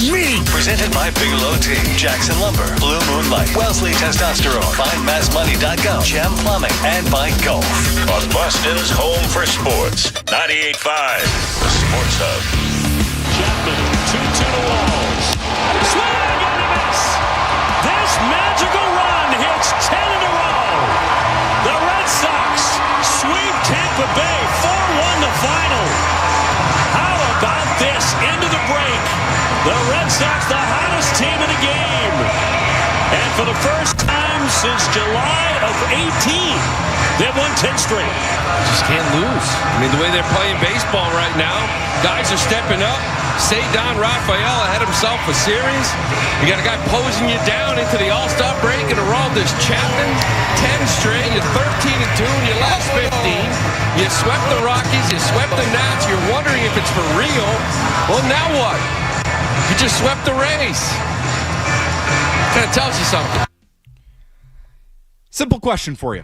Me! Presented by Bigelow Tea, Jackson Lumber, Blue Moonlight, Wellesley Testosterone, FindMassMoney.com, Gem Plumbing, and by Golf. On Boston's home for sports, 98.5, the Sports Hub. Chapman, 2-2 to Walls. Swing and a miss! This magical run hits 10 in a row. The Red Sox sweep Tampa Bay 4-1 the final. How about this? Into the break. The Red Sox, the hottest team in the game. And for the first time since July of 18, they've won 10 straight. Just can't lose. I mean, the way they're playing baseball right now, guys are stepping up. Don Rafael had himself a series. You got a guy posing you down into the All-Star break in a row. This Chapman, 10 straight. You're 13-2 in your last 15. You swept the Rockies. You swept the Nats. You're wondering if it's for real. Well, now what? You just swept the Rays. Kind of tells you something. Simple question for you.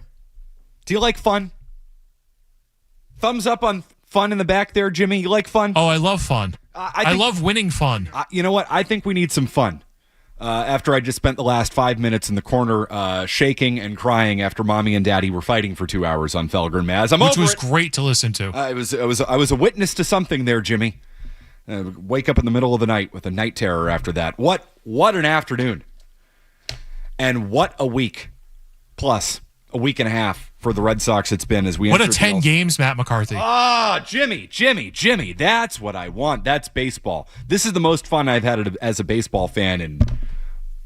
Do you like fun? Thumbs up on fun in the back there, Jimmy. You like fun? Oh, I love fun. I love winning fun. You know what? I think we need some fun. After I just spent the last 5 minutes in the corner shaking and crying after Mommy and Daddy were fighting for 2 hours on Felger and Maz. Which was great to listen to. I was a witness to something there, Jimmy. Wake up in the middle of the night with a night terror after that. What an afternoon. And what a week. Plus, a week and a half for the Red Sox it's been as we What a 10 games, Matt McCarthy. Jimmy. That's what I want. That's baseball. This is the most fun I've had as a baseball fan in,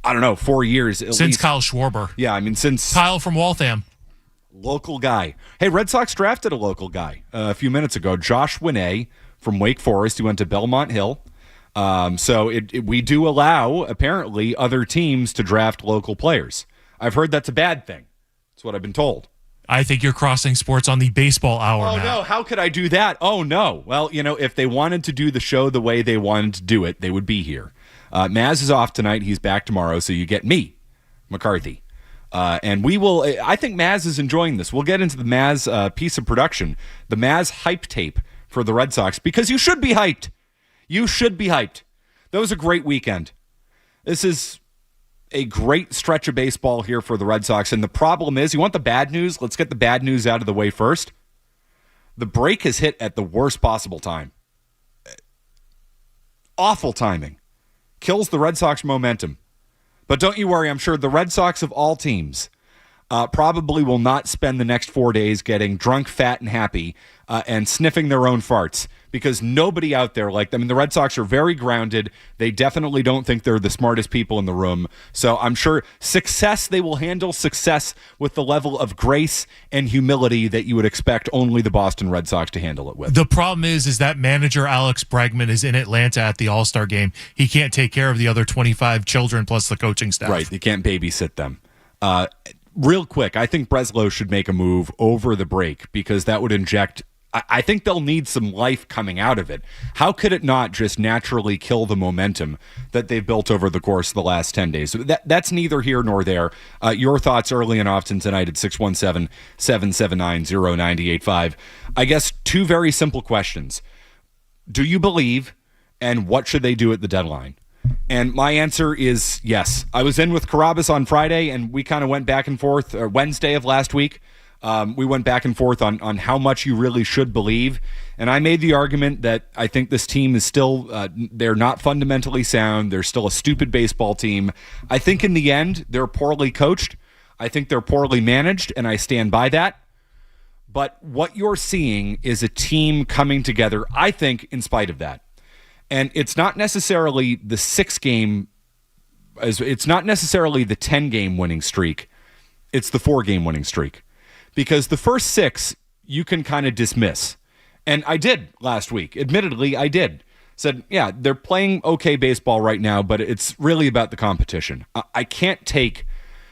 4 years at since least. Kyle Schwarber. Yeah, I mean, since Kyle from Waltham. Local guy. Hey, Red Sox drafted a local guy a few minutes ago. Josh Winney from Wake Forest. He went to Belmont Hill. So we do allow, apparently, other teams to draft local players. I've heard that's a bad thing. That's what I've been told. I think you're crossing sports on the baseball hour, Oh, Matt. no. How could I do that? Oh, no. Well, if they wanted to do the show the way they wanted to do it, they would be here. Maz is off tonight. He's back tomorrow, so you get me, McCarthy. And we will, I think Maz is enjoying this. We'll get into the Maz piece of production, the Maz hype tape for the Red Sox, because you should be hyped. You should be hyped. That was a great weekend. This is a great stretch of baseball here for the Red Sox. And the problem is, you want the bad news? Let's get the bad news out of the way first. The break has hit at the worst possible time. Awful timing. Kills the Red Sox momentum. But don't you worry, I'm sure the Red Sox of all teams probably will not spend the next 4 days getting drunk, fat, and happy and sniffing their own farts, because nobody out there like them. And the Red Sox are very grounded. They definitely don't think they're the smartest people in the room. So I'm sure they will handle success with the level of grace and humility that you would expect only the Boston Red Sox to handle it with. The problem is that manager Alex Bregman is in Atlanta at the All-Star game. He can't take care of the other 25 children plus the coaching staff. Right, you can't babysit them. Real quick, I think Breslow should make a move over the break, because that would inject, I think they'll need some life coming out of it. How could it not just naturally kill the momentum that they've built over the course of the last 10 days? That's neither here nor there. Your thoughts early and often tonight at 617-779-0985. I guess two very simple questions. Do you believe, and what should they do at the deadline? And my answer is yes. I was in with Carabas on Friday, and we kind of went back and forth, or Wednesday of last week. We went back and forth on how much you really should believe. And I made the argument that I think this team is still, they're not fundamentally sound. They're still a stupid baseball team. I think in the end, they're poorly coached. I think they're poorly managed, and I stand by that. But what you're seeing is a team coming together, I think, in spite of that. And it's not necessarily the 6-game, it's not necessarily the 10-game winning streak. It's the 4-game winning streak. Because the first 6, you can kind of dismiss. And I did last week. Admittedly, I did. Said, yeah, they're playing okay baseball right now, but it's really about the competition. I can't take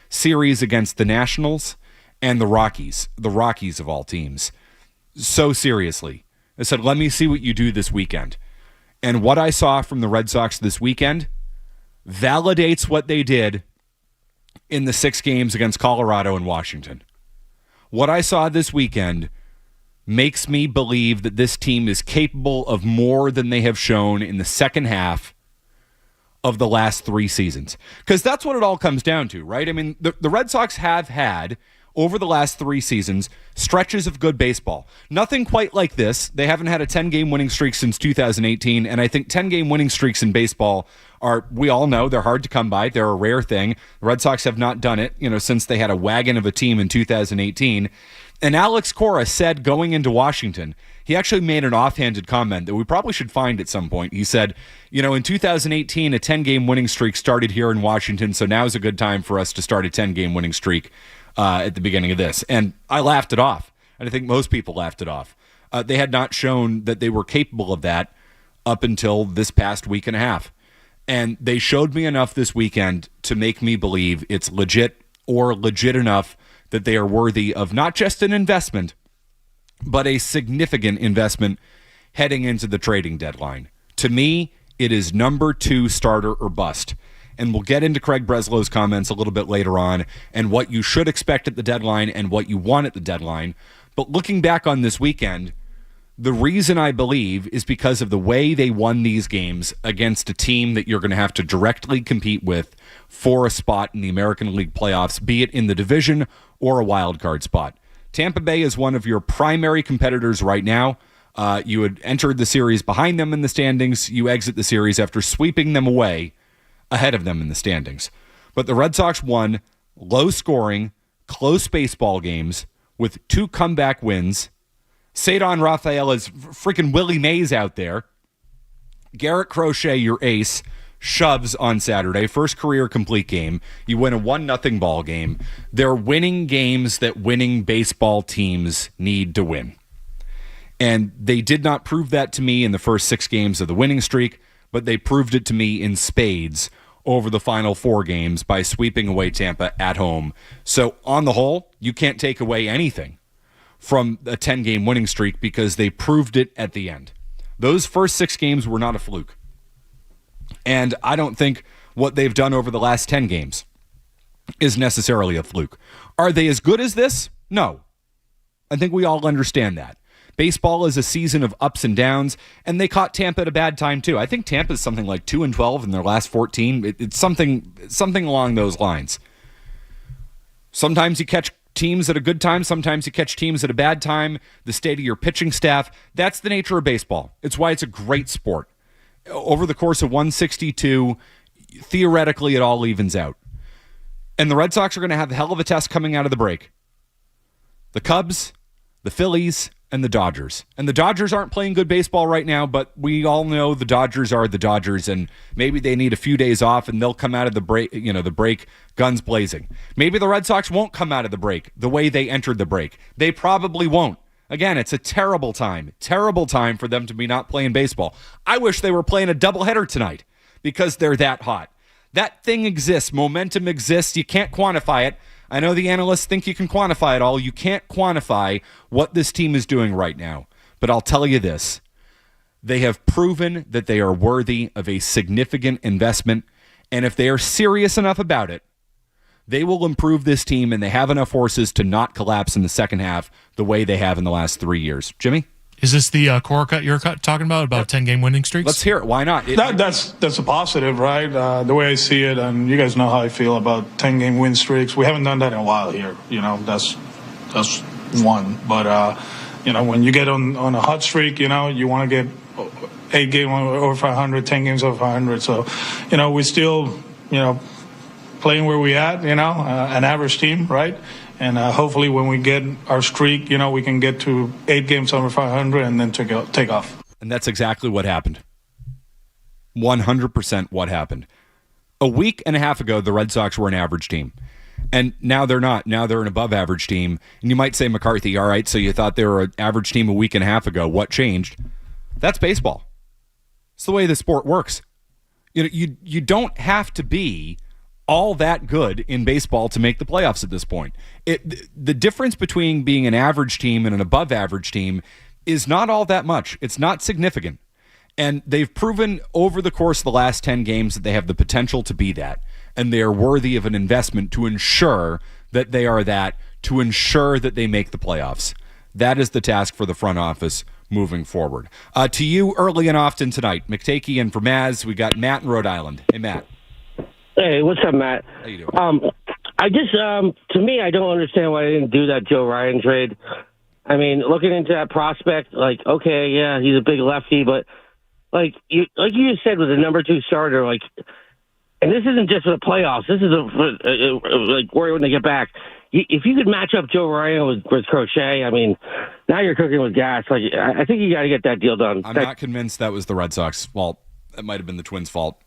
series against the Nationals and the Rockies of all teams, so seriously. I said, let me see what you do this weekend. And what I saw from the Red Sox this weekend validates what they did in the 6 games against Colorado and Washington. What I saw this weekend makes me believe that this team is capable of more than they have shown in the second half of the last 3 seasons. Because that's what it all comes down to, right? I mean, the Red Sox have had, over the last 3 seasons, stretches of good baseball. Nothing quite like this. They haven't had a 10-game winning streak since 2018, and I think 10-game winning streaks in baseball are, we all know, they're hard to come by. They're a rare thing. The Red Sox have not done it, since they had a wagon of a team in 2018. And Alex Cora said going into Washington, he actually made an offhanded comment that we probably should find at some point. He said, in 2018, a 10-game winning streak started here in Washington, so now is a good time for us to start a 10-game winning streak at the beginning of this. And I laughed it off. And I think most people laughed it off. They had not shown that they were capable of that up until this past week and a half. And they showed me enough this weekend to make me believe it's legit, or legit enough that they are worthy of not just an investment, but a significant investment heading into the trading deadline. To me, it is number 2 starter or bust. And we'll get into Craig Breslow's comments a little bit later on and what you should expect at the deadline and what you want at the deadline. But looking back on this weekend, the reason I believe is because of the way they won these games against a team that you're going to have to directly compete with for a spot in the American League playoffs, be it in the division or a wild card spot. Tampa Bay is one of your primary competitors right now. You had entered the series behind them in the standings. You exit the series after sweeping them away ahead of them in the standings. But the Red Sox won low-scoring, close baseball games with 2 comeback wins. Cedar Rafael is freaking Willie Mays out there. Garrett Crochet, your ace, shoves on Saturday. First career complete game. You win a 1-0 ball game. They're winning games that winning baseball teams need to win. And they did not prove that to me in the first 6 games of the winning streak, but they proved it to me in spades over the final 4 games by sweeping away Tampa at home. So on the whole, you can't take away anything from a 10-game winning streak because they proved it at the end. Those first 6 games were not a fluke. And I don't think what they've done over the last 10 games is necessarily a fluke. Are they as good as this? No. I think we all understand that. Baseball is a season of ups and downs, and they caught Tampa at a bad time too. I think Tampa is something like 2-12 in their last 14. It's something along those lines. Sometimes you catch teams at a good time. Sometimes you catch teams at a bad time. The state of your pitching staff. That's the nature of baseball. It's why it's a great sport. Over the course of 162, theoretically, it all evens out. And the Red Sox are going to have a hell of a test coming out of the break. The Cubs, the Phillies, and the Dodgers. And the Dodgers aren't playing good baseball right now, but we all know the Dodgers are the Dodgers, and maybe they need a few days off and they'll come out of the break guns blazing. Maybe the Red Sox won't come out of the break the way they entered the break. They probably won't. Again, it's a terrible time for them to be not playing baseball. I wish they were playing a doubleheader tonight because they're that hot. That thing exists. Momentum exists. You can't quantify it. I know the analysts think you can quantify it all. You can't quantify what this team is doing right now. But I'll tell you this. They have proven that they are worthy of a significant investment. And if they are serious enough about it, they will improve this team, and they have enough horses to not collapse in the second half the way they have in the last 3 years. Jimmy? Is this the core cut you're talking about 10-game winning streaks? Let's hear it. Why not? That's a positive, right? The way I see it, and you guys know how I feel about 10-game win streaks. We haven't done that in a while here. That's one. But when you get on a hot streak, you want to get 8 games over 500, 10 games over 500. So, we still, playing where we at, an average team, right? And hopefully when we get our streak, we can get to 8 games over 500 and then take off. And that's exactly what happened. 100% what happened. A week and a half ago, the Red Sox were an average team. And now they're not. Now they're an above average team. And you might say, McCarthy, all right, so you thought they were an average team a week and a half ago. What changed? That's baseball. It's the way the sport works. You don't have to be all that good in baseball to make the playoffs at this point. The difference between being an average team and an above average team is not all that much. It's not significant. And they've proven over the course of the last 10 games that they have the potential to be that. And they are worthy of an investment to ensure that they are that, to ensure that they make the playoffs. That is the task for the front office moving forward. To you early and often tonight, McTakey and for Maz, we got Matt in Rhode Island. Hey, Matt. Hey, what's up, Matt? How you doing? I just, to me, I don't understand why they didn't do that Joe Ryan trade. I mean, looking into that prospect, like, okay, yeah, he's a big lefty, but like you just said, with a number 2 starter, like, and this isn't just for the playoffs. This is like worry when they get back. If you could match up Joe Ryan with Crochet, I mean, now you're cooking with gas. Like, I think you got to get that deal done. I'm not convinced that was the Red Sox' fault. It might have been the Twins' fault.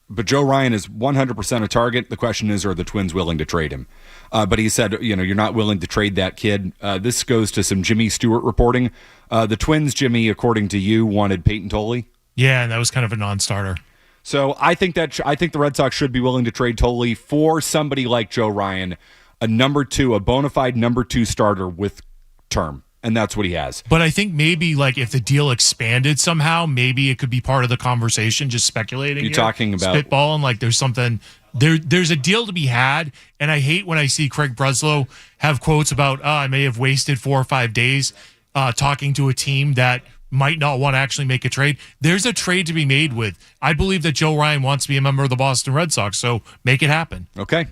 But Joe Ryan is 100% a target. The question is, are the Twins willing to trade him? But he said, you're not willing to trade that kid. This goes to some Jimmy Stewart reporting. The Twins, Jimmy, according to you, wanted Peyton Tolley. Yeah, and that was kind of a non-starter. So I think the Red Sox should be willing to trade Tolley for somebody like Joe Ryan, a bona fide number 2 starter with term. And that's what he has. But I think maybe like if the deal expanded somehow, maybe it could be part of the conversation, just speculating. You're talking about spitballing, like there's something there's a deal to be had. And I hate when I see Craig Breslow have quotes about, I may have wasted 4 or 5 days talking to a team that might not want to actually make a trade. There's a trade to be made with. I believe that Joe Ryan wants to be a member of the Boston Red Sox, so make it happen. Okay.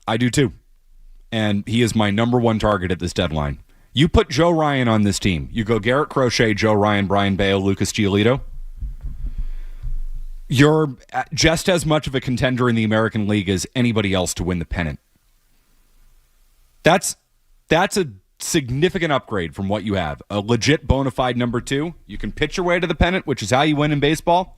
I do too. And he is my number 1 target at this deadline. You put Joe Ryan on this team. You go Garrett, Crochet, Joe Ryan, Brian Bale, Lucas Giolito. You're just as much of a contender in the American League as anybody else to win the pennant. That's a significant upgrade from what you have. A legit bona fide number 2. You can pitch your way to the pennant, which is how you win in baseball.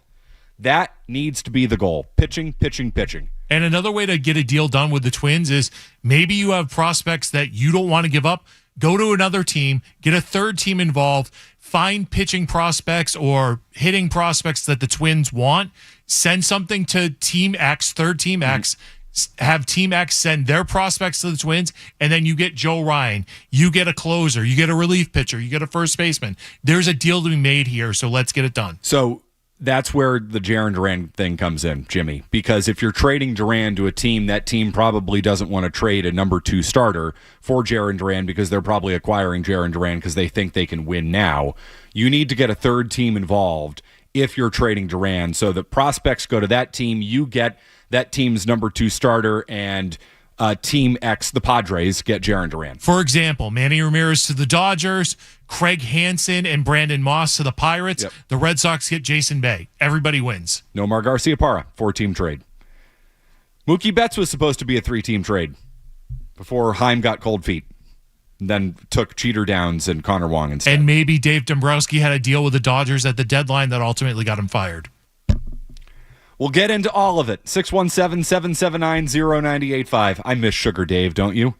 That needs to be the goal. Pitching, pitching, pitching. And another way to get a deal done with the Twins is maybe you have prospects that you don't want to give up. Go to another team, get a third team involved, find pitching prospects or hitting prospects that the Twins want, send something to Team X, third Team X, have Team X send their prospects to the Twins, and then you get Joe Ryan. You get a closer, you get a relief pitcher, you get a first baseman. There's a deal to be made here, so let's get it done. So that's where the Jarren Duran thing comes in, Jimmy, because if you're trading Duran to a team, that team probably doesn't want to trade a number 2 starter for Jarren Duran because they're probably acquiring Jarren Duran because they think they can win now. You need to get a third team involved if you're trading Duran. So the prospects go to that team, you get that team's number 2 starter, and Team X, the Padres, get Jarren Duran. For example, Manny Ramirez to the Dodgers, Craig Hansen and Brandon Moss to the Pirates. Yep. The Red Sox get Jason Bay. Everybody wins. Nomar Garciaparra, 4-team trade. Mookie Betts was supposed to be a 3-team trade before Heim got cold feet. And then took Cheater Downs and Connor Wong instead. And maybe Dave Dombrowski had a deal with the Dodgers at the deadline that ultimately got him fired. We'll get into all of it. 617-779-0985. I miss Sugar Dave, don't you?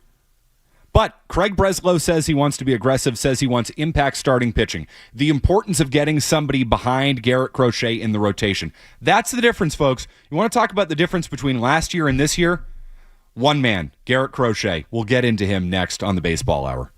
But Craig Breslow says he wants to be aggressive, says he wants impact starting pitching. The importance of getting somebody behind Garrett Crochet in the rotation. That's the difference, folks. You want to talk about the difference between last year and this year? One man, Garrett Crochet. We'll get into him next on the Baseball Hour.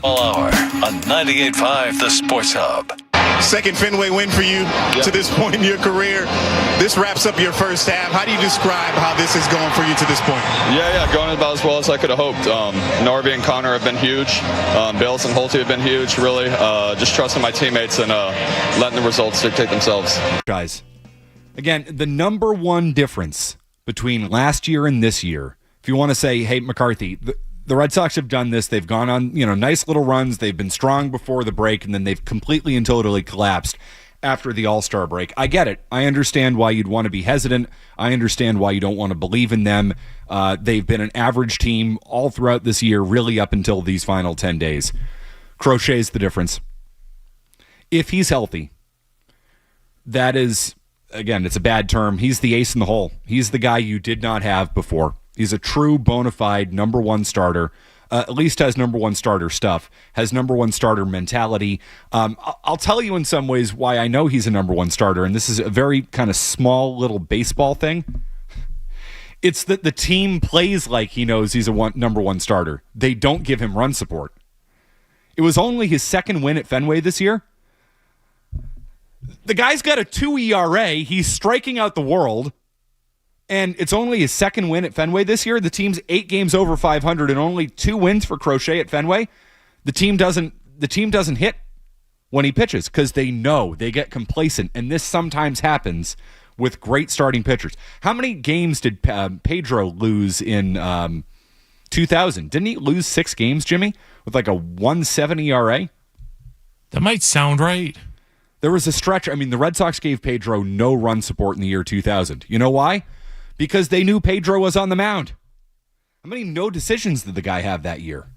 All hour on 98.5 The Sports Hub. Second Fenway win for you to this point in your career. This wraps up your first half. How do you describe how this is going for you to this point? Yeah, going about as well as I could have hoped. Norby and Connor have been huge. Bills and Holte have been huge, really. Just trusting my teammates and letting the results dictate themselves. Guys, again, the number one difference between last year and this year, if you want to say, hey, McCarthy, the Red Sox have done this. They've gone on, nice little runs. They've been strong before the break, and then they've completely and totally collapsed after the All-Star break. I get it. I understand why you'd want to be hesitant. I understand why you don't want to believe in them. They've been an average team all throughout this year, really up until these final 10 days. Crochet's the difference. If he's healthy, that is, again, it's a bad term. He's the ace in the hole. He's the guy you did not have before. He's a true bona fide number one starter, at least has number one starter stuff, has number one starter mentality. I'll tell you in some ways why I know he's a number one starter, and this is a very kind of small little baseball thing. It's that the team plays like he knows he's a number one starter. They don't give him run support. It was only his second win at Fenway this year. The guy's got a 2 ERA. He's striking out the world. And it's only his second win at Fenway this year. The team's 8 games over 500 and only 2 wins for Crochet at Fenway. The team doesn't hit when he pitches because they know, they get complacent. And this sometimes happens with great starting pitchers. How many games did Pedro lose in 2000? Didn't he lose 6 games, Jimmy, with like a 1.70 ERA? That might sound right. There was a stretch. I mean, the Red Sox gave Pedro no run support in the year 2000. You know why? Because they knew Pedro was on the mound. How many no decisions did the guy have that year?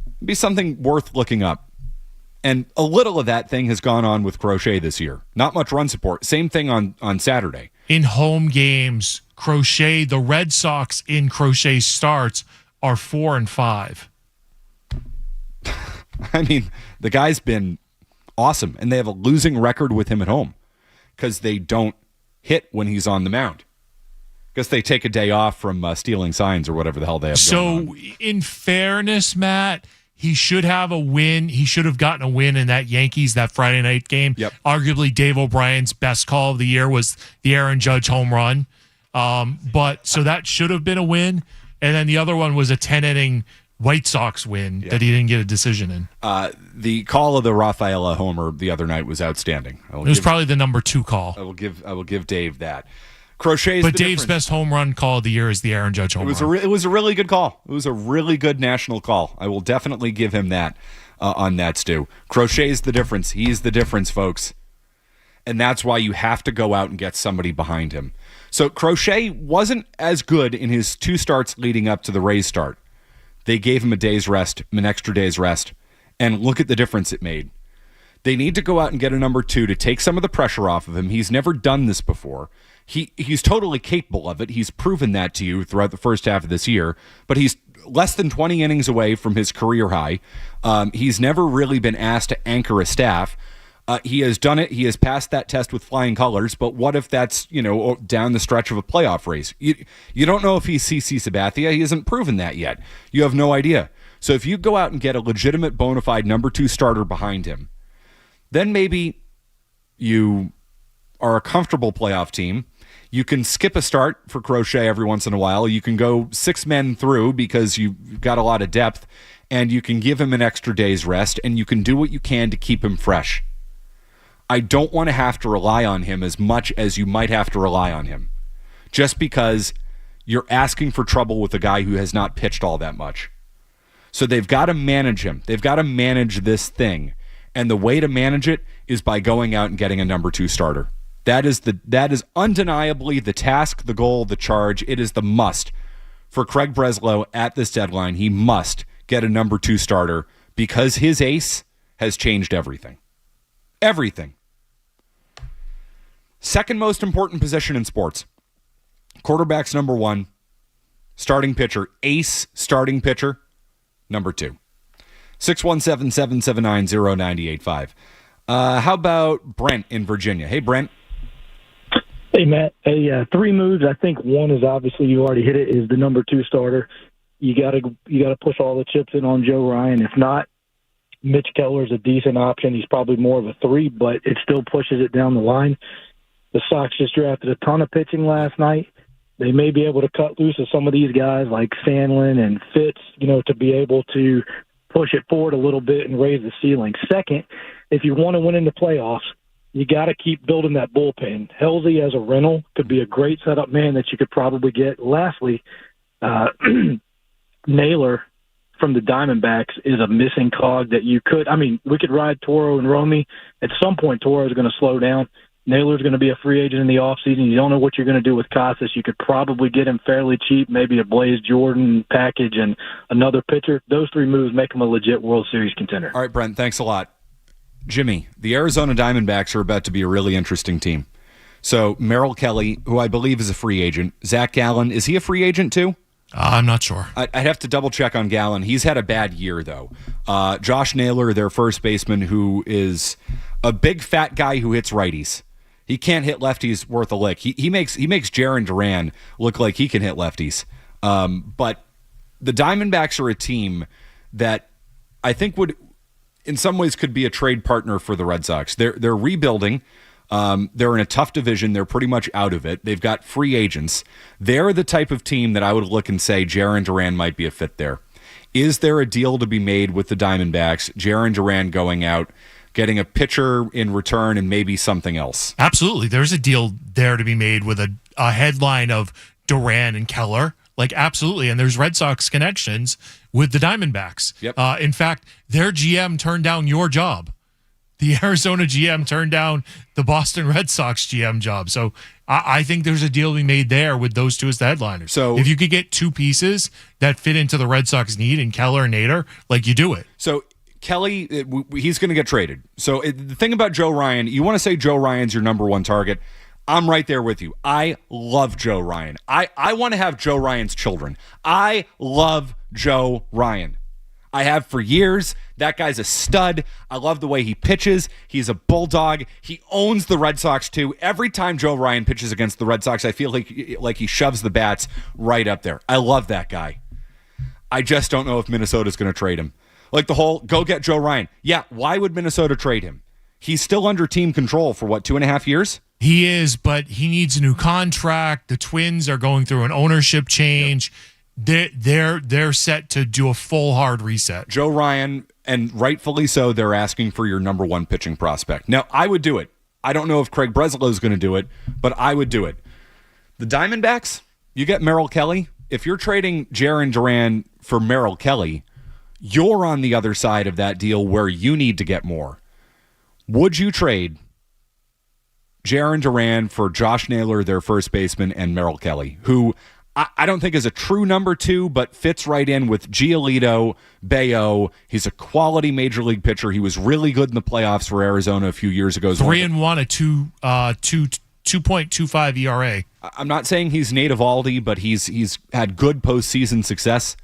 It'd be something worth looking up. And a little of that thing has gone on with Crochet this year. Not much run support. Same thing on Saturday. In home games, Crochet, the Red Sox in Crochet starts are 4-5. I mean, the guy's been awesome. And they have a losing record with him at home because they don't hit when he's on the mound. Guess they take a day off from stealing signs or whatever the hell they have going on. So, in fairness, Matt, he should have a win. He should have gotten a win in that Yankees, that Friday night game. Yep. Arguably, Dave O'Brien's best call of the year was the Aaron Judge home run. So that should have been a win. And then the other one was a 10-inning White Sox win that he didn't get a decision in. The call of the Rafaela homer the other night was outstanding. It was probably the number 2 call. I will give Dave that. Crochet's but Dave's best home run call of the year is the Aaron Judge home run. It was a really good call. It was a really good national call. I will definitely give him that on that, Stu. Crochet's the difference. He's the difference, folks. And that's why you have to go out and get somebody behind him. So Crochet wasn't as good in his 2 starts leading up to the Rays start. They gave him an extra day's rest. And look at the difference it made. They need to go out and get a number 2 to take some of the pressure off of him. He's never done this before. He's totally capable of it. He's proven that to you throughout the first half of this year. But he's less than 20 innings away from his career high. He's never really been asked to anchor a staff. He has done it. He has passed that test with flying colors. But what if that's, down the stretch of a playoff race? You don't know if he's CC Sabathia. He hasn't proven that yet. You have no idea. So if you go out and get a legitimate bona fide number 2 starter behind him, then maybe you are a comfortable playoff team. You can skip a start for Crochet every once in a while. You can go 6 men through because you've got a lot of depth, and you can give him an extra day's rest, and you can do what you can to keep him fresh. I don't want to have to rely on him as much as you might have to rely on him, just because you're asking for trouble with a guy who has not pitched all that much. So they've got to manage him. They've got to manage this thing. And the way to manage it is by going out and getting a number 2 starter. That is undeniably the task, the goal, the charge. It is the must for Craig Breslow at this deadline. He must get a number 2 starter because his ace has changed everything. Everything. Second most important position in sports. Quarterback's number 1. Starting pitcher, ace starting pitcher, number 2. 617-779-0985. How about Brent in Virginia? Hey, Brent. Hey, Matt. Hey, 3 moves. I think one is obviously you already hit it, is the number 2 starter. you gotta push all the chips in on Joe Ryan. If not, Mitch Keller's a decent option. He's probably more of a 3, but it still pushes it down the line. The Sox just drafted a ton of pitching last night. They may be able to cut loose of some of these guys like Sandlin and Fitz, to be able to push it forward a little bit and raise the ceiling. Second, if you want to win in the playoffs, you got to keep building that bullpen. Halsey as a rental could be a great setup man that you could probably get. Lastly, Naylor from the Diamondbacks is a missing cog that you could. I mean, we could ride Toro and Romy. At some point, Toro is going to slow down. Naylor's going to be a free agent in the offseason. You don't know what you're going to do with Casas. You could probably get him fairly cheap, maybe a Blaze Jordan package and another pitcher. Those 3 moves make him a legit World Series contender. All right, Brent, thanks a lot. Jimmy, the Arizona Diamondbacks are about to be a really interesting team. So Merrill Kelly, who I believe is a free agent. Zach Gallen, is he a free agent too? I'm not sure. I'd have to double check on Gallen. He's had a bad year, though. Josh Naylor, their first baseman, who is a big fat guy who hits righties. He can't hit lefties worth a lick. He makes Jarren Duran look like he can hit lefties. But the Diamondbacks are a team that I think would, in some ways, could be a trade partner for the Red Sox. They're rebuilding. They're in a tough division. They're pretty much out of it. They've got free agents. They're the type of team that I would look and say Jarren Duran might be a fit there. Is there a deal to be made with the Diamondbacks? Jarren Duran going out, getting a pitcher in return, and maybe something else. Absolutely. There's a deal there to be made with a headline of Duran and Keller. Like, absolutely. And there's Red Sox connections with the Diamondbacks. Yep. In fact, their GM turned down your job. The Arizona GM turned down the Boston Red Sox GM job. So I think there's a deal to be made there with those two as the headliners. So if you could get 2 pieces that fit into the Red Sox need in Keller and Nader, like, you do it. So Kelly, he's going to get traded. So the thing about Joe Ryan, you want to say Joe Ryan's your number 1 target. I'm right there with you. I love Joe Ryan. I want to have Joe Ryan's children. I love Joe Ryan. I have for years. That guy's a stud. I love the way he pitches. He's a bulldog. He owns the Red Sox too. Every time Joe Ryan pitches against the Red Sox, I feel like he shoves the bats right up there. I love that guy. I just don't know if Minnesota's going to trade him. Like the whole, go get Joe Ryan. Yeah, why would Minnesota trade him? He's still under team control for, 2.5 years? He is, but he needs a new contract. The Twins are going through an ownership change. Yep. They're set to do a full hard reset. Joe Ryan, and rightfully so, they're asking for your number 1 pitching prospect. Now, I would do it. I don't know if Craig Breslow is going to do it, but I would do it. The Diamondbacks, you get Merrill Kelly. If you're trading Jarren Duran for Merrill Kelly, you're on the other side of that deal where you need to get more. Would you trade Jarren Duran for Josh Naylor, their first baseman, and Merrill Kelly, who I don't think is a true number 2, but fits right in with Giolito, Bayo. He's a quality major league pitcher. He was really good in the playoffs for Arizona a few years ago. 3-1, a 2.25 ERA. I'm not saying he's Nate Eovaldi, but he's had good postseason success.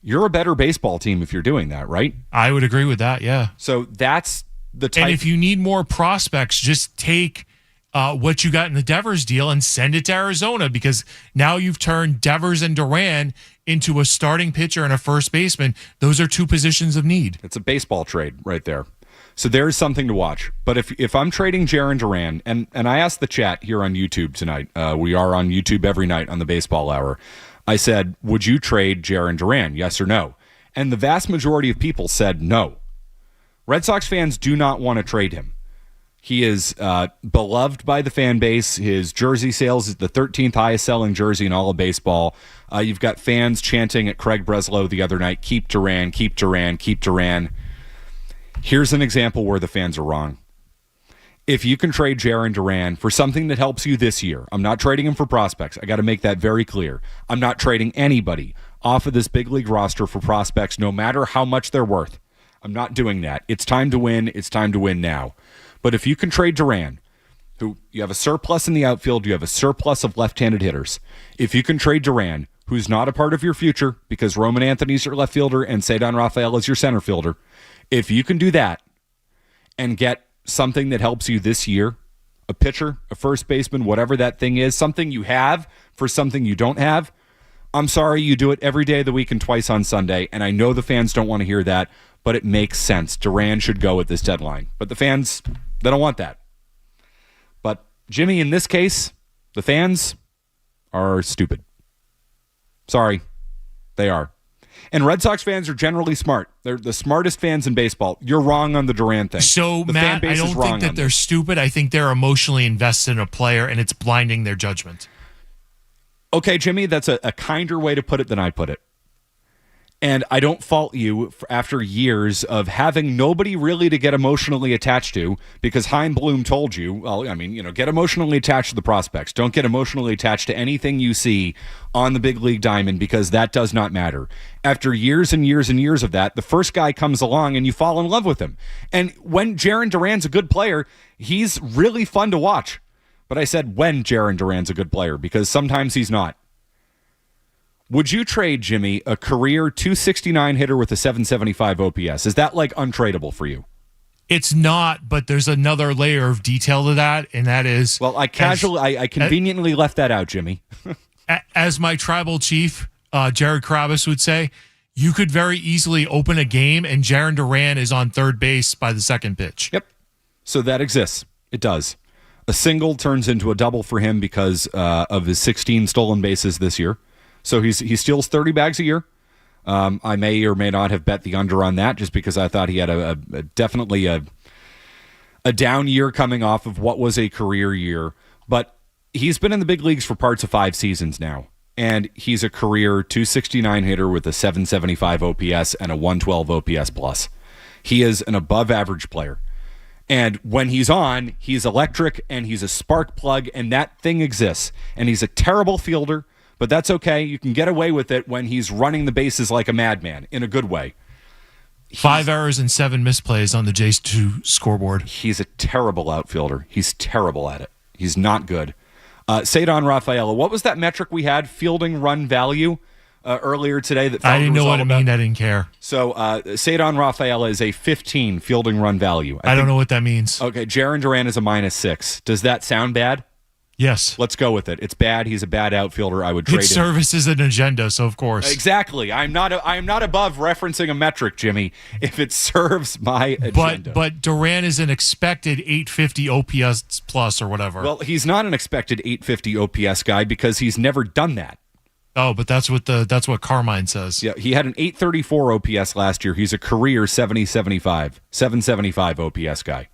You're a better baseball team if you're doing that, right? I would agree with that, yeah. So that's the type. And if you need more prospects, just take what you got in the Devers deal and send it to Arizona, because now you've turned Devers and Duran into a starting pitcher and a first baseman. Those are 2 positions of need. It's a baseball trade right there. So there's something to watch. But if I'm trading Jarren Duran, and I asked the chat here on YouTube tonight, we are on YouTube every night on the Baseball Hour, I said, would you trade Jarren Duran, yes or no? And the vast majority of people said no. Red Sox fans do not want to trade him. He is beloved by the fan base. His jersey sales is the 13th highest selling jersey in all of baseball. You've got fans chanting at Craig Breslow the other night, keep Duran, keep Duran, keep Duran. Here's an example where the fans are wrong. If you can trade Jarren Duran for something that helps you this year, I'm not trading him for prospects. I got to make that very clear. I'm not trading anybody off of this big league roster for prospects, no matter how much they're worth. I'm not doing that. It's time to win. It's time to win now. But if you can trade Duran, who you have a surplus in the outfield, you have a surplus of left-handed hitters. If you can trade Duran, who's not a part of your future because Roman Anthony's your left fielder and Cedar Rafael is your center fielder, if you can do that and get something that helps you this year, a pitcher, a first baseman, whatever that thing is, something you have for something you don't have, I'm sorry you do it every day of the week and twice on Sunday, and I know the fans don't want to hear that, but it makes sense. Duran should go at this deadline. But the fans, they don't want that. But, Jimmy, in this case, the fans are stupid. Sorry, they are. And Red Sox fans are generally smart. They're the smartest fans in baseball. You're wrong on the Duran thing. So, Matt, I don't think that they're stupid. I think they're emotionally invested in a player, and it's blinding their judgment. Okay, Jimmy, that's a kinder way to put it than I put it. And I don't fault you after years of having nobody really to get emotionally attached to, because Chaim Bloom told you, well, I mean, get emotionally attached to the prospects. Don't get emotionally attached to anything you see on the big league diamond, because that does not matter. After years and years and years of that, the first guy comes along and you fall in love with him. And when Jarren Duran's a good player, he's really fun to watch. But I said when Jarren Duran's a good player, because sometimes he's not. Would you trade, Jimmy, a career 269 hitter with a 775 OPS? Is that like untradeable for you? It's not, but there's another layer of detail to that, and that is... Well, I conveniently left that out, Jimmy. As my tribal chief, Jared Krabus, would say, you could very easily open a game and Jarren Duran is on third base by the second pitch. Yep. So that exists. It does. A single turns into a double for him because of his 16 stolen bases this year. So he steals 30 bags a year. I may or may not have bet the under on that just because I thought he had definitely a down year coming off of what was a career year. But he's been in the big leagues for parts of 5 seasons now. And he's a career 269 hitter with a 775 OPS and a 112 OPS plus. He is an above average player. And when he's on, he's electric and he's a spark plug, and that thing exists. And he's a terrible fielder. But that's okay. You can get away with it when he's running the bases like a madman in a good way. 5 errors and 7 misplays on the J2 scoreboard. He's a terrible outfielder. He's terrible at it. He's not good. Cedar Rafaela, what was that metric we had? Fielding run value earlier today. That I didn't know what it meant. I didn't care. So Cedar Rafaela is a 15 fielding run value. I don't know what that means. Okay, Jarren Duran is a -6. Does that sound bad? Yes. Let's go with it. It's bad. He's a bad outfielder. I would trade him. It services an agenda, so of course. Exactly. I'm not above referencing a metric, Jimmy, if it serves my agenda. But Duran is an expected 850 OPS plus or whatever. Well, he's not an expected 850 OPS guy because he's never done that. Oh, but that's what Carmine says. Yeah, he had an 834 OPS last year. He's a career 775 OPS guy.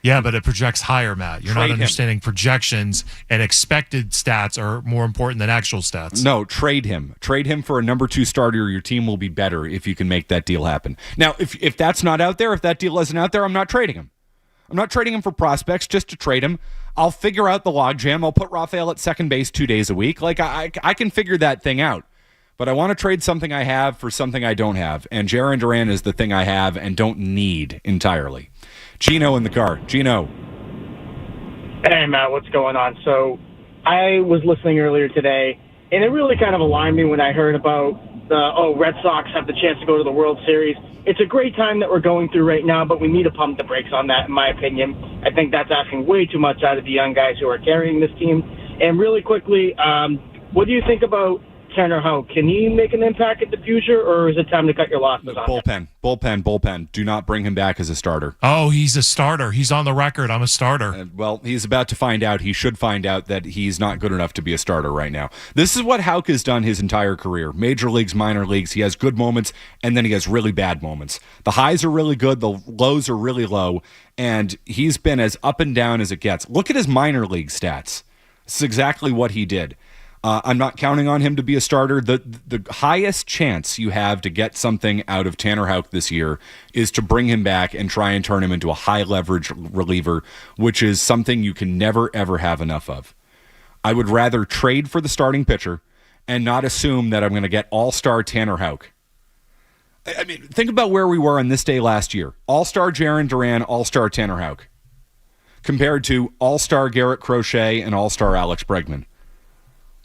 Yeah, but it projects higher, Matt. You're not understanding projections, and expected stats are more important than actual stats. No, trade him. Trade him for a number 2 starter. Your team will be better if you can make that deal happen. Now, if that's not out there, if that deal isn't out there, I'm not trading him. I'm not trading him for prospects just to trade him. I'll figure out the logjam. I'll put Rafael at second base 2 days a week. Like, I can figure that thing out. But I want to trade something I have for something I don't have. And Jarren Duran is the thing I have and don't need entirely. Gino in the car. Gino. Hey, Matt, what's going on? So I was listening earlier today, and it really kind of alarmed me when I heard about Red Sox have the chance to go to the World Series. It's a great time that we're going through right now, but we need to pump the brakes on that, in my opinion. I think that's asking way too much out of the young guys who are carrying this team. And really quickly, what do you think about Tanner Houck? Can he make an impact at the future, or is it time to cut your losses on him? Bullpen. Do not bring him back as a starter. Oh, he's a starter. He's on the record. I'm a starter. Well, he's about to find out. He should find out that he's not good enough to be a starter right now. This is what Houck has done his entire career. Major leagues, minor leagues. He has good moments, and then he has really bad moments. The highs are really good. The lows are really low, and he's been as up and down as it gets. Look at his minor league stats. This is exactly what he did. I'm not counting on him to be a starter. The highest chance you have to get something out of Tanner Houck this year is to bring him back and try and turn him into a high-leverage reliever, which is something you can never, ever have enough of. I would rather trade for the starting pitcher and not assume that I'm going to get all-star Tanner Houck. I mean, think about where we were on this day last year. All-star Jarren Duran, all-star Tanner Houck, compared to all-star Garrett Crochet and all-star Alex Bregman.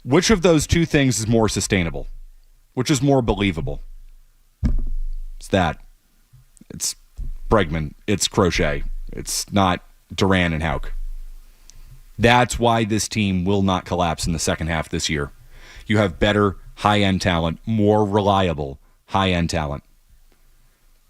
Which of those two things is more sustainable? Which is more believable? It's that. It's Bregman. It's Crochet. It's not Duran and Houck. That's why this team will not collapse in the second half this year. You have better, high-end talent, more reliable high-end talent.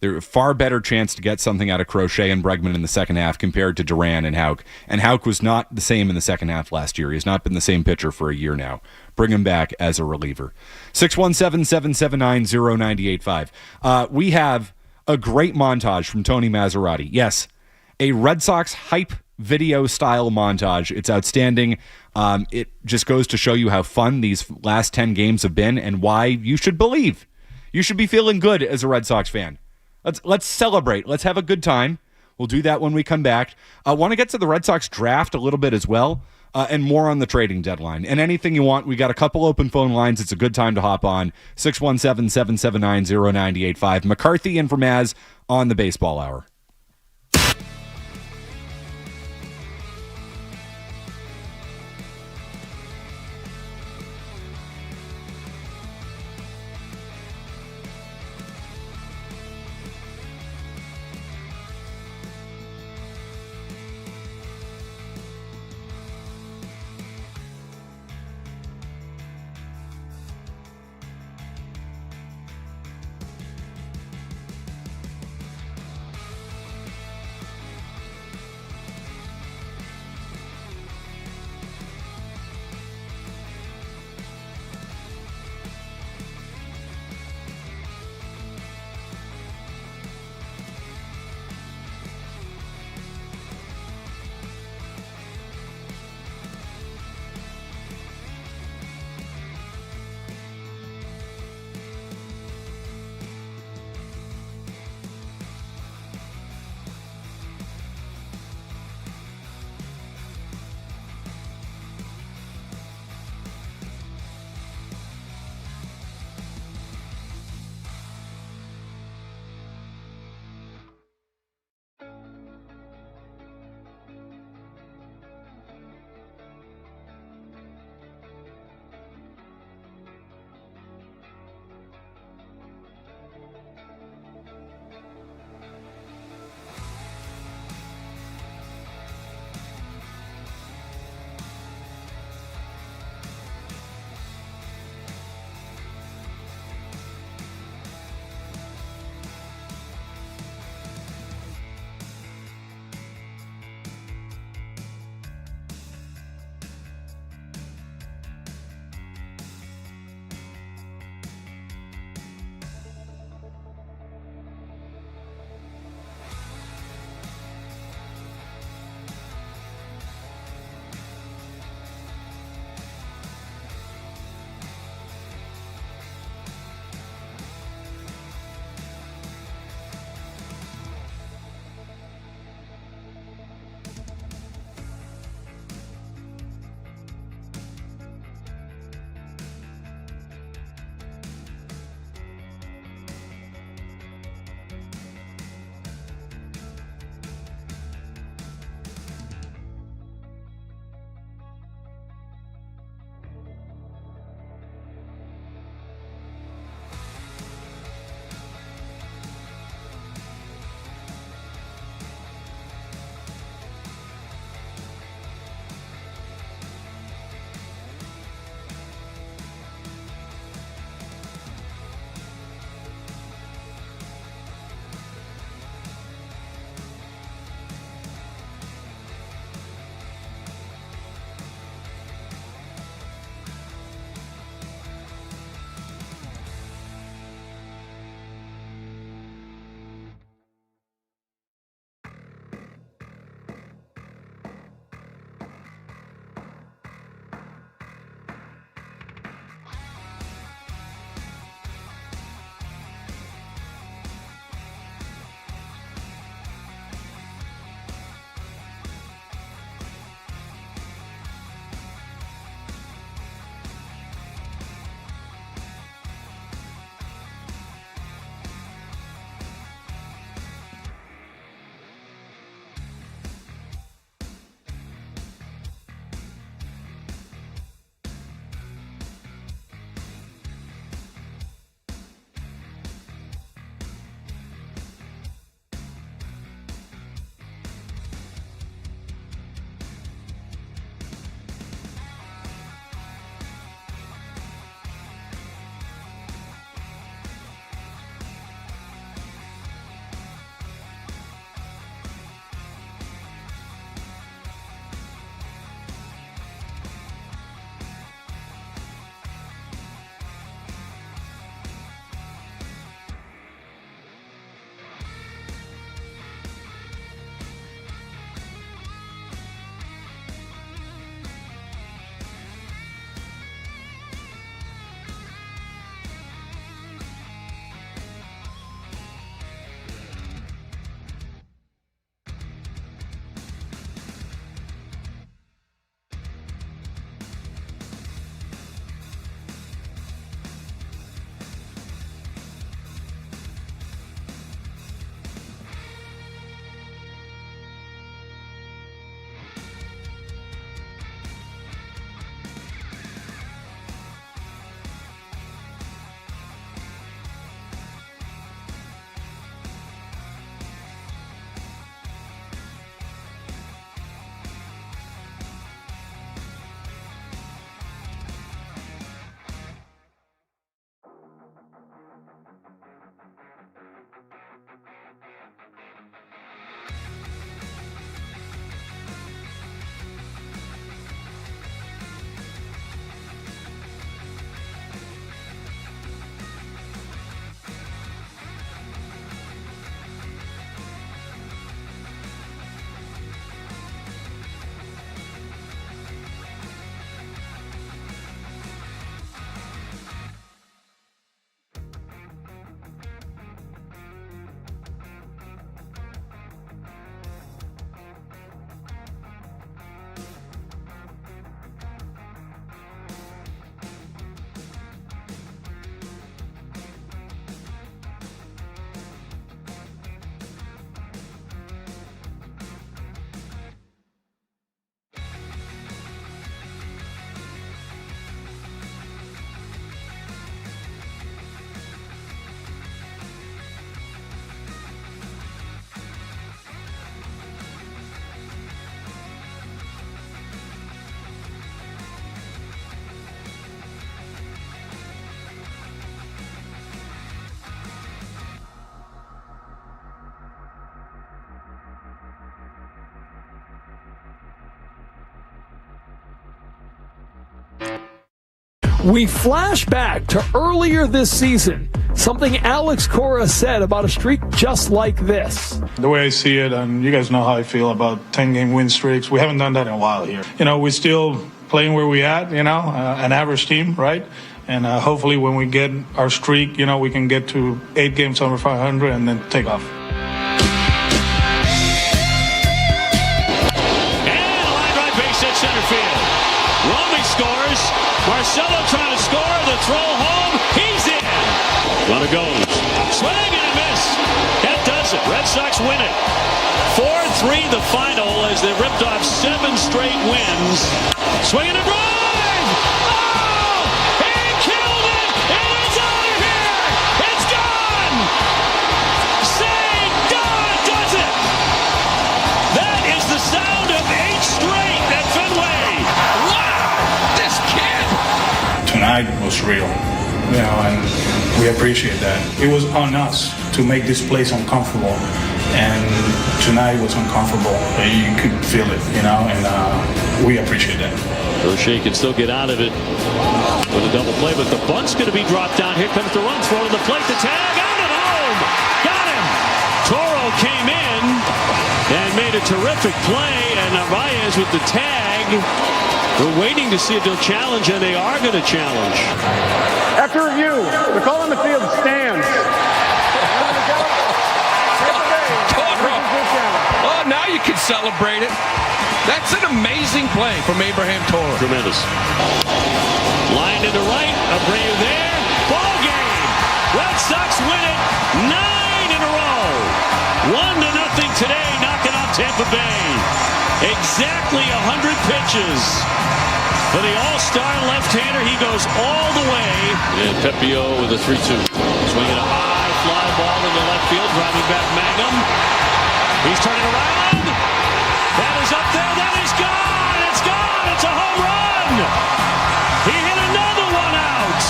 There's a far better chance to get something out of Crochet and Bregman in the second half compared to Duran and Houck. And Houck was not the same in the second half last year. He has not been the same pitcher for a year now. Bring him back as a reliever. 617-779-0985. We have a great montage from Tony Maserati. Yes, a Red Sox hype video-style montage. It's outstanding. It just goes to show you how fun these last 10 games have been and why you should believe. You should be feeling good as a Red Sox fan. Let's celebrate. Let's have a good time. We'll do that when we come back. I want to get to the Red Sox draft a little bit as well, and more on the trading deadline. And anything you want, we got a couple open phone lines. It's a good time to hop on. 617-779-0985. McCarthy and Vermaz on the Baseball Hour. We flash back to earlier this season, something Alex Cora said about a streak just like this. The way I see it, and you guys know how I feel about 10-game win streaks, we haven't done that in a while here. We're still playing where we at, an average team, right? And hopefully when we get our streak, we can get to 8 games over 500 and then take off. And a line right base at center field. Romy scores. Marcelo trying to score. The throw home. He's in. Runner goes. Swing and a miss. That does it. Red Sox win it. 4-3 the final as they ripped off 7 straight wins. Swing and a drive. Oh! He killed it. And it's out of here. It's gone. Say Don does it. That is the sound of 8 straight at Fenway. Wow. This kid. Tonight was real, and we appreciate that. It was on us to make this place uncomfortable, and tonight was uncomfortable. You could feel it, and we appreciate that. Crochet can still get out of it with a double play, but the bunt's going to be dropped down. Here comes the run, throw to the plate, the tag, out and home. Got him. Toro came in and made a terrific play, and Narvaez with the tag. We're waiting to see if they'll challenge, and they are going to challenge. After review, the call on the field stands. Oh, now you can celebrate it. That's an amazing play from Abraham Toro. Tremendous. Line into right, Abreu there. Ball game. Red Sox win it 9 in a row. 1-0 today, knocking off Tampa Bay. Exactly 100 pitches. For the all-star left-hander, he goes all the way. And Pepio with a 3-2. Swinging a high fly ball into left field, driving back Mangum. He's turning around. That is up there. That is gone. It's gone. It's a home run. He hit another one out.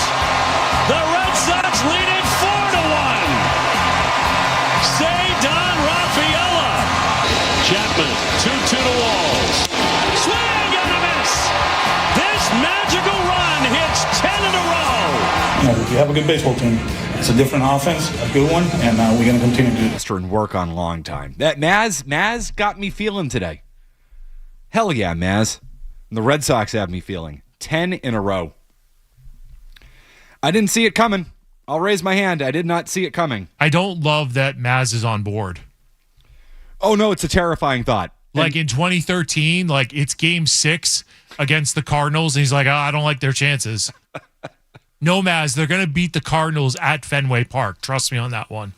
The Red Sox lead it 4-1. Say Don Rafaela. Chapman, 2-2 to Walls. Swing and a miss. This magical run hits 10 in a row. If you have a good baseball team, it's a different offense, a good one, and we're going to continue to do this. And work on long time. That Maz got me feeling today. Hell yeah, Maz. And the Red Sox have me feeling. 10 in a row. I didn't see it coming. I'll raise my hand. I did not see it coming. I don't love that Maz is on board. Oh, no, it's a terrifying thought. Like in 2013, like it's game 6 against the Cardinals, and he's like, I don't like their chances. No, Maz, they're going to beat the Cardinals at Fenway Park. Trust me on that one.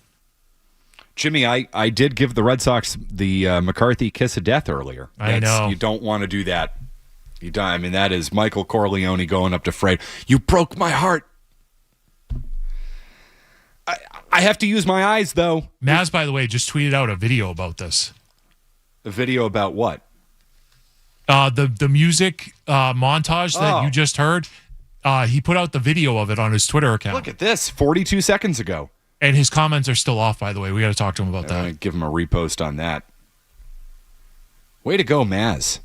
Jimmy, I did give the Red Sox the McCarthy kiss of death earlier. I know. You don't want to do that. I mean, that is Michael Corleone going up to Fred. You broke my heart. I have to use my eyes, though. Maz, by the way, just tweeted out a video about this. A video about what? The music montage that you just heard. He put out the video of it on his Twitter account. Look at this, 42 seconds ago. And his comments are still off, by the way. We got to talk to him about that. Give him a repost on that. Way to go, Maz.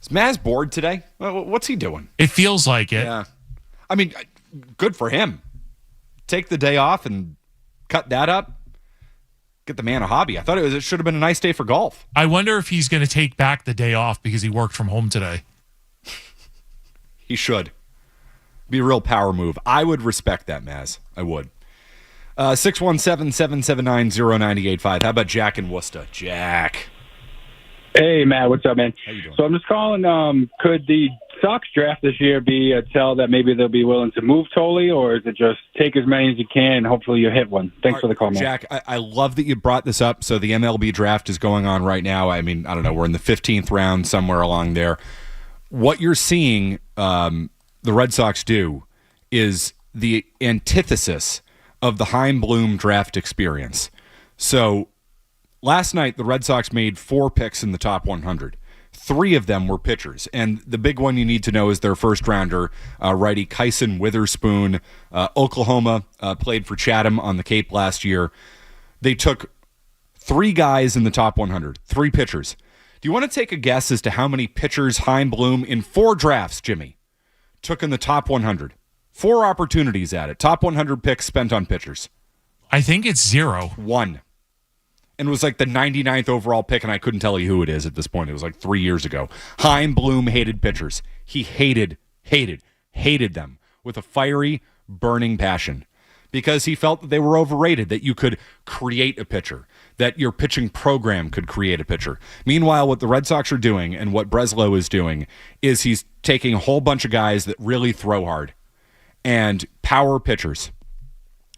Is Maz bored today? What's he doing? It feels like it. Yeah. I mean, good for him. Take the day off and cut that up. Get the man a hobby. I thought it should have been a nice day for golf. I wonder if he's going to take back the day off because he worked from home today. He should. Be a real power move. I would respect that, Maz. I would. 617-779-0985. How about Jack in Worcester? Jack. Hey, Matt. What's up, man? How you doing? So I'm just calling. Could the Sox draft this year be a tell that maybe they'll be willing to move Tolley, or is it just take as many as you can and hopefully you hit one? Thanks for the call, man. Jack, I love that you brought this up. So the MLB draft is going on right now. I mean, I don't know. We're in the 15th round, somewhere along there. What you're seeing the Red Sox do is the antithesis of the Chaim Bloom draft experience. So last night, the Red Sox made 4 picks in the top 100. 3 of them were pitchers. And the big one you need to know is their first rounder, righty Kyson Witherspoon, Oklahoma, played for Chatham on the Cape last year. They took 3 guys in the top 100, 3 pitchers. Do you want to take a guess as to how many pitchers Chaim Bloom in 4 drafts, Jimmy, took in the top 100. 4 opportunities at it. Top 100 picks spent on pitchers. I think it's 0. 1. And was like the 99th overall pick, and I couldn't tell you who it is at this point. It was like 3 years ago. Chaim Bloom hated pitchers. He hated them with a fiery, burning passion because he felt that they were overrated, that you could create a pitcher, that your pitching program could create a pitcher. Meanwhile, what the Red Sox are doing and what Breslow is doing is he's taking a whole bunch of guys that really throw hard and power pitchers.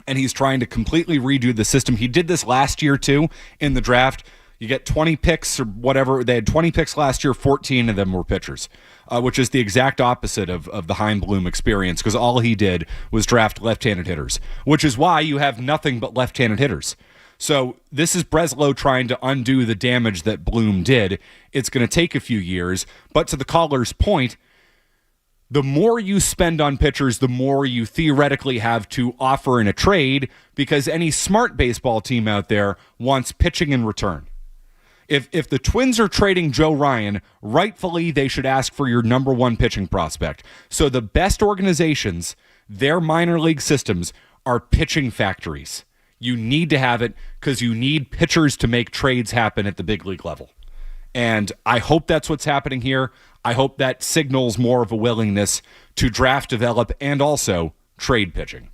And he's trying to completely redo the system. He did this last year, too, in the draft. You get 20 picks or whatever. They had 20 picks last year. 14 of them were pitchers, which is the exact opposite of the Chaim Bloom experience because all he did was draft left-handed hitters, which is why you have nothing but left-handed hitters. So this is Breslow trying to undo the damage that Bloom did. It's going to take a few years, but to the caller's point, the more you spend on pitchers, the more you theoretically have to offer in a trade because any smart baseball team out there wants pitching in return. If the Twins are trading Joe Ryan, rightfully they should ask for your number 1 pitching prospect. So the best organizations, their minor league systems are pitching factories. You need to have it because you need pitchers to make trades happen at the big league level. And I hope that's what's happening here. I hope that signals more of a willingness to draft, develop, and also trade pitching.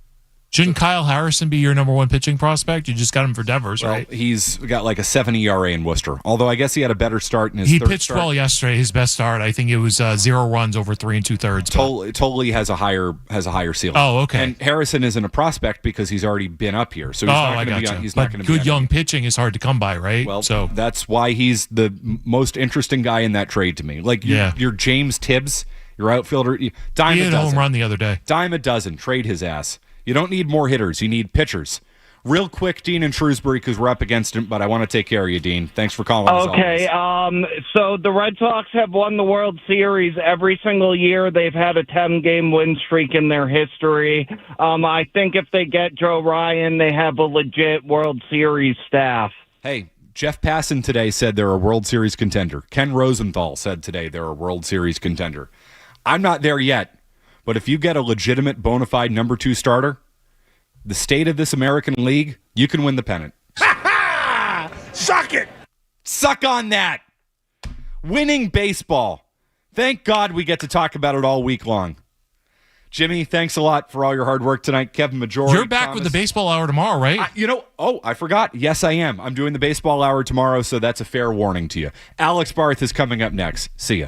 Shouldn't Kyle Harrison be your number 1 pitching prospect? You just got him for Devers, right? He's got like a 7 ERA in Worcester. Although I guess he had a better start in his third start. He pitched well yesterday. His best start, I think it was 0 runs over 3 2/3. Totally has a higher ceiling. Oh, okay. And Harrison isn't a prospect because he's already been up here, so he's not going to be. He's not going to be. Good young pitching is hard to come by, right? Well, so that's why he's the most interesting guy in that trade to me. Like your James Tibbs, your outfielder, dime a dozen. He had a home run the other day. Dime a dozen. Trade his ass. You don't need more hitters. You need pitchers. Real quick, Dean and Shrewsbury, because we're up against him, but I want to take care of you, Dean. Thanks for calling. Okay, so the Red Sox have won the World Series every single year. They've had a 10-game win streak in their history. I think if they get Joe Ryan, they have a legit World Series staff. Hey, Jeff Passan today said they're a World Series contender. Ken Rosenthal said today they're a World Series contender. I'm not there yet. But if you get a legitimate, bona fide number 2 starter, the state of this American League, you can win the pennant. Suck it! Suck on that! Winning baseball. Thank God we get to talk about it all week long. Jimmy, thanks a lot for all your hard work tonight. Kevin Majority. You're back with the baseball hour tomorrow, right? I forgot. Yes, I am. I'm doing the baseball hour tomorrow, so that's a fair warning to you. Alex Barth is coming up next. See ya.